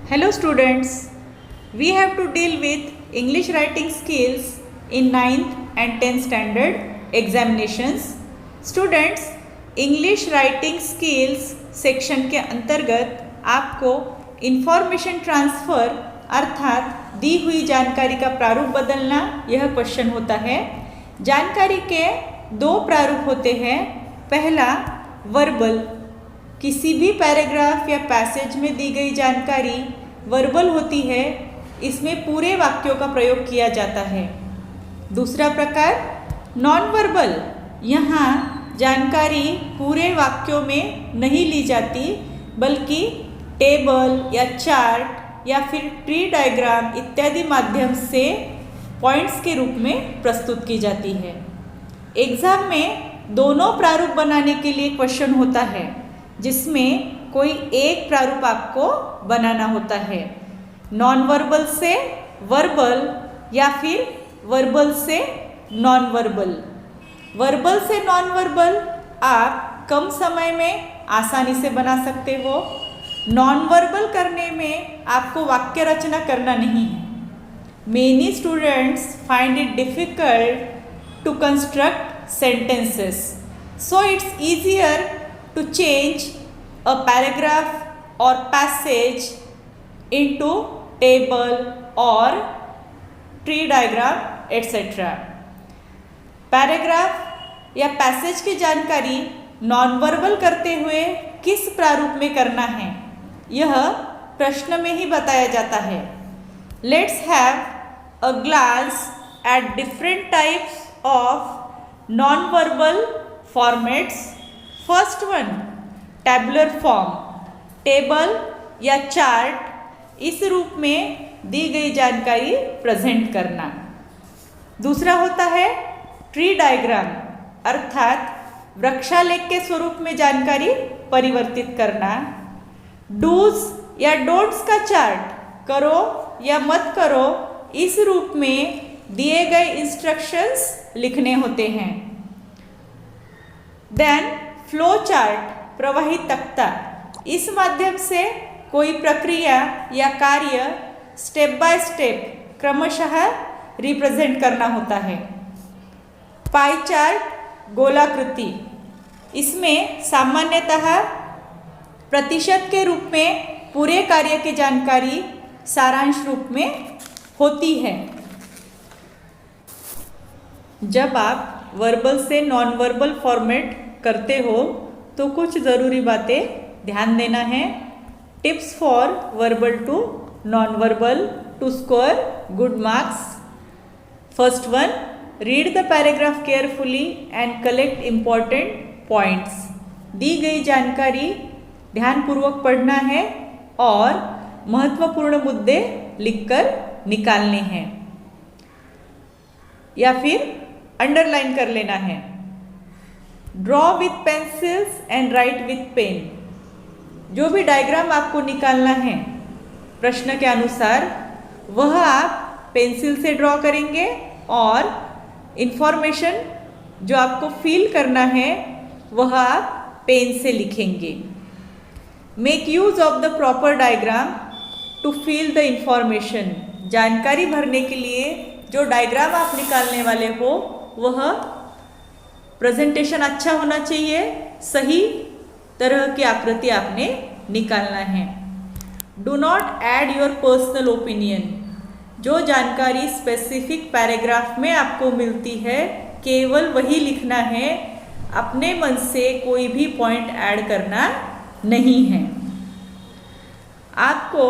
Hello students, we have to deal with English writing skills in 9th and 10th standard examinations. Students, English writing skills section के अंतर्गत आपको information transfer अर्थात दी हुई जानकारी का प्रारूप बदलना यह क्वेश्चन होता है। जानकारी के दो प्रारूप होते हैं। पहला वर्बल, किसी भी पैराग्राफ या पैसेज में दी गई जानकारी वर्बल होती है, इसमें पूरे वाक्यों का प्रयोग किया जाता है। दूसरा प्रकार नॉन वर्बल, यहाँ जानकारी पूरे वाक्यों में नहीं ली जाती बल्कि टेबल या चार्ट या फिर ट्री डायग्राम इत्यादि माध्यम से पॉइंट्स के रूप में प्रस्तुत की जाती है। एग्ज़ाम में दोनों प्रारूप बनाने के लिए क्वेश्चन होता है जिसमें कोई एक प्रारूप आपको बनाना होता है, नॉन वर्बल से वर्बल या फिर वर्बल से नॉन वर्बल। वर्बल से नॉन वर्बल आप कम समय में आसानी से बना सकते हो। नॉन वर्बल करने में आपको वाक्य रचना करना नहीं है। Many students find it difficult to construct sentences, so it's easier to change a paragraph or passage into table or tree diagram etc. Paragraph या पैसेज की जानकारी नॉन वर्बल करते हुए किस प्रारूप में करना है, यह प्रश्न में ही बताया जाता है। Let's have a glance at different types of non-verbal formats. First one, tabular form, table या चार्ट इस रूप में दी गई जानकारी प्रेजेंट करना। दूसरा होता है ट्री डायग्राम अर्थात वृक्षालेख के स्वरूप में जानकारी परिवर्तित करना। डूज या डोंट्स का चार्ट, करो या मत करो इस रूप में दिए गए इंस्ट्रक्शंस लिखने होते हैं। देन फ्लो चार्ट, प्रवाही तख्ता, इस माध्यम से कोई प्रक्रिया या कार्य स्टेप बाय स्टेप क्रमशः रिप्रेजेंट करना होता है। पाई चार्ट, गोलाकृति, इसमें सामान्यतः प्रतिशत के रूप में पूरे कार्य की जानकारी सारांश रूप में होती है। जब आप वर्बल से नॉन वर्बल फॉर्मेट करते हो तो कुछ ज़रूरी बातें ध्यान देना है। Tips for verbal to non verbal to score good marks. First one, read the paragraph carefully and collect important points. दी गई जानकारी ध्यानपूर्वक पढ़ना है और महत्वपूर्ण मुद्दे लिखकर निकालने हैं या फिर अंडरलाइन कर लेना है। Draw with pencils and write with pen, जो भी डायग्राम आपको निकालना है प्रश्न के अनुसार वह आप पेंसिल से ड्रॉ करेंगे और इन्फॉर्मेशन जो आपको फील करना है वह आप पेन से लिखेंगे। Make use of the proper diagram to fill the information, जानकारी भरने के लिए जो डायग्राम आप निकालने वाले हो वह प्रेजेंटेशन अच्छा होना चाहिए, सही तरह की आकृति आपने निकालना है। Do not add your personal opinion, जो जानकारी स्पेसिफिक पैराग्राफ में आपको मिलती है केवल वही लिखना है, अपने मन से कोई भी पॉइंट ऐड करना नहीं है। आपको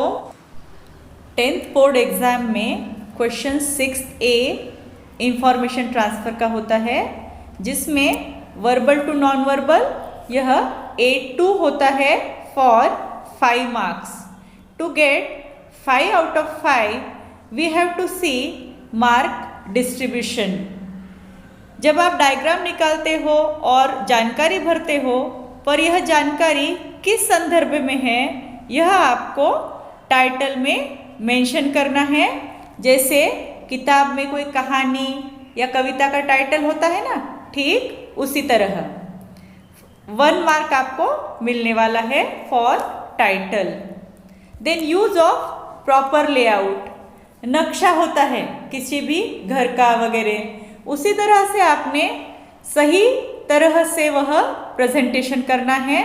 10th बोर्ड एग्ज़ाम में क्वेश्चन 6A इंफॉर्मेशन ट्रांसफ़र का होता है जिसमें वर्बल टू नॉन वर्बल यह 8-2 होता है for 5 marks. To get 5 out of 5 we have to see mark distribution. जब आप डायग्राम निकालते हो और जानकारी भरते हो पर यह जानकारी किस संदर्भ में है यह आपको टाइटल में मेंशन करना है। जैसे किताब में कोई कहानी या कविता का टाइटल होता है ना, ठीक उसी तरह 1 मार्क आपको मिलने वाला है for title. Then use of proper layout, नक्शा होता है किसी भी घर का वगैरह, उसी तरह से आपने सही तरह से वह प्रेजेंटेशन करना है।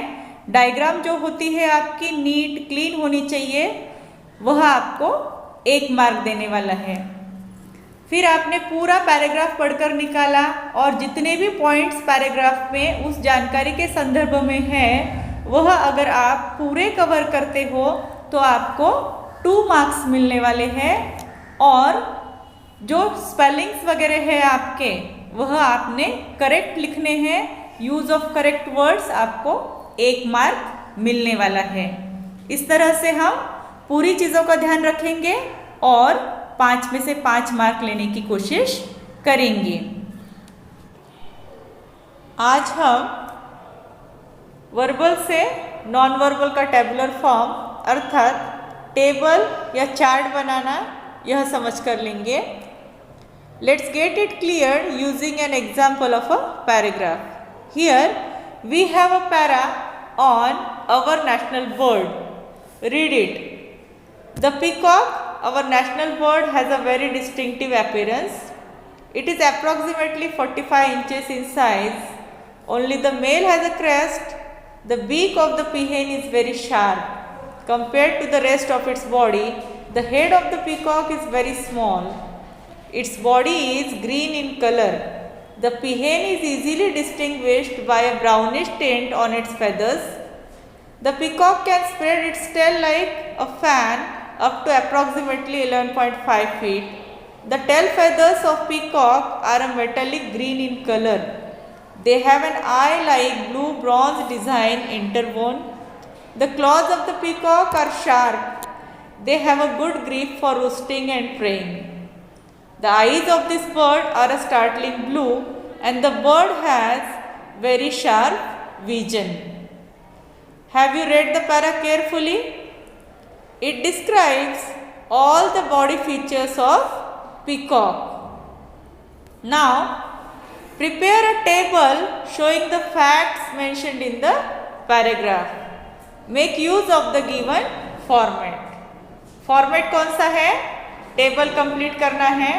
डायग्राम जो होती है आपकी नीट क्लीन होनी चाहिए, वह आपको 1 मार्क देने वाला है। फिर आपने पूरा पैराग्राफ पढ़कर निकाला और जितने भी पॉइंट्स पैराग्राफ में उस जानकारी के संदर्भ में है वह अगर आप पूरे कवर करते हो तो आपको 2 मार्क्स मिलने वाले हैं। और जो स्पेलिंग्स वगैरह है आपके वह आपने करेक्ट लिखने हैं, यूज ऑफ करेक्ट वर्ड्स, आपको 1 मार्क मिलने वाला है। इस तरह से हम पूरी चीज़ों का ध्यान रखेंगे और 5 में से 5 मार्क लेने की कोशिश करेंगे। आज हम वर्बल से नॉन वर्बल का टेबुलर फॉर्म अर्थात टेबल या चार्ट बनाना यह समझ कर लेंगे। Let's get it clear using an example of a paragraph. Here we have a para on our national bird. Read it. The peacock, our national bird, has a very distinctive appearance. It is approximately 45 inches in size. Only the male has a crest. The beak of the peahen is very sharp. Compared to the rest of its body, the head of the peacock is very small. Its body is green in color. The peahen is easily distinguished by a brownish tint on its feathers. The peacock can spread its tail like a fan up to approximately 11.5 feet. The tail feathers of peacock are a metallic green in color. They have an eye-like blue bronze design interwoven. The claws of the peacock are sharp. They have a good grip for roosting and preying. The eyes of this bird are a startling blue and the bird has very sharp vision. Have you read the para carefully? It describes all the body features of peacock. Now, prepare a table showing the facts mentioned in the paragraph. Make use of the given format. Format कौन सा है? Table complete करना है।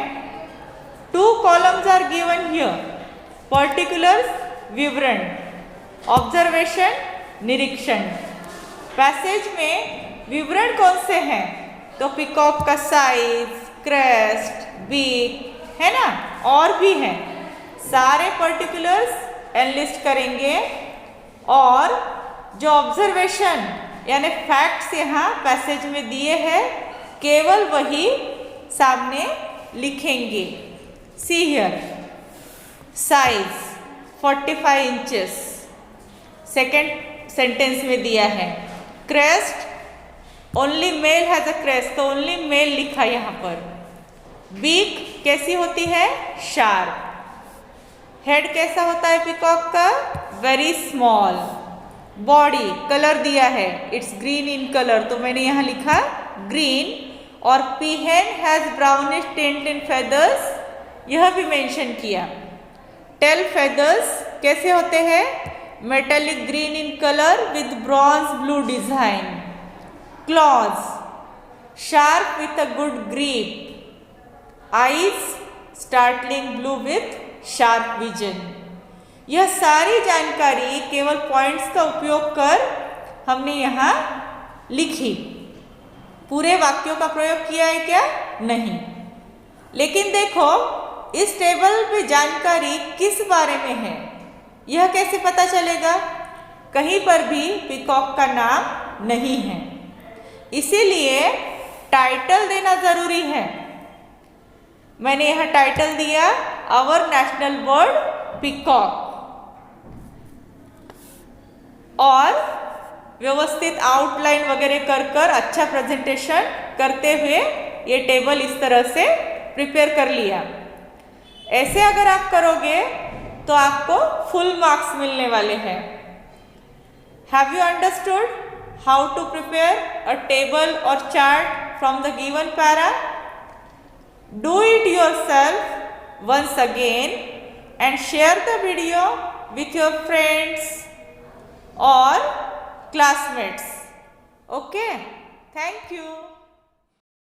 2 columns are given here. Particulars, विवरण, observation, निरीक्षण। Passage में विवरण कौन से हैं? तो पिकॉक का साइज, क्रेस्ट, बीक, है ना, और भी हैं। सारे पर्टिकुलर्स एनलिस्ट करेंगे और जो ऑब्जर्वेशन यानी फैक्ट्स यहाँ पैसेज में दिए हैं केवल वही सामने लिखेंगे। See here, size 45 inches second sentence में दिया है। Crest, only male has a crest, तो ओनली मेल लिखा यहाँ पर। बीक कैसी होती है? शार्प। हेड कैसा होता है पिकॉक का? Very small. बॉडी, कलर दिया है, इट्स ग्रीन इन कलर, तो मैंने यहाँ लिखा ग्रीन। और peahen has brownish tint in feathers, यह भी मेंशन किया। टेल फेदर्स कैसे होते हैं? Metallic green in colour with bronze blue design. Claws, sharp with a good grip. Eyes, startling blue with sharp vision. यह सारी जानकारी केवल पॉइंट्स का उपयोग कर हमने यहाँ लिखी। पूरे वाक्यों का प्रयोग किया है क्या? नहीं। लेकिन देखो इस टेबल में जानकारी किस बारे में है यह कैसे पता चलेगा? कहीं पर भी पीकॉक का नाम नहीं है, इसीलिए टाइटल देना जरूरी है। मैंने यहाँ टाइटल दिया आवर नेशनल बर्ड पीकॉक, और व्यवस्थित आउटलाइन वगैरह कर अच्छा प्रेजेंटेशन करते हुए ये टेबल इस तरह से प्रिपेयर कर लिया। ऐसे अगर आप करोगे तो आपको फुल मार्क्स मिलने वाले हैं। Have you understood how to prepare a table or chart from the given para? Do it yourself once again and share the video with your friends or classmates. Okay? Thank you.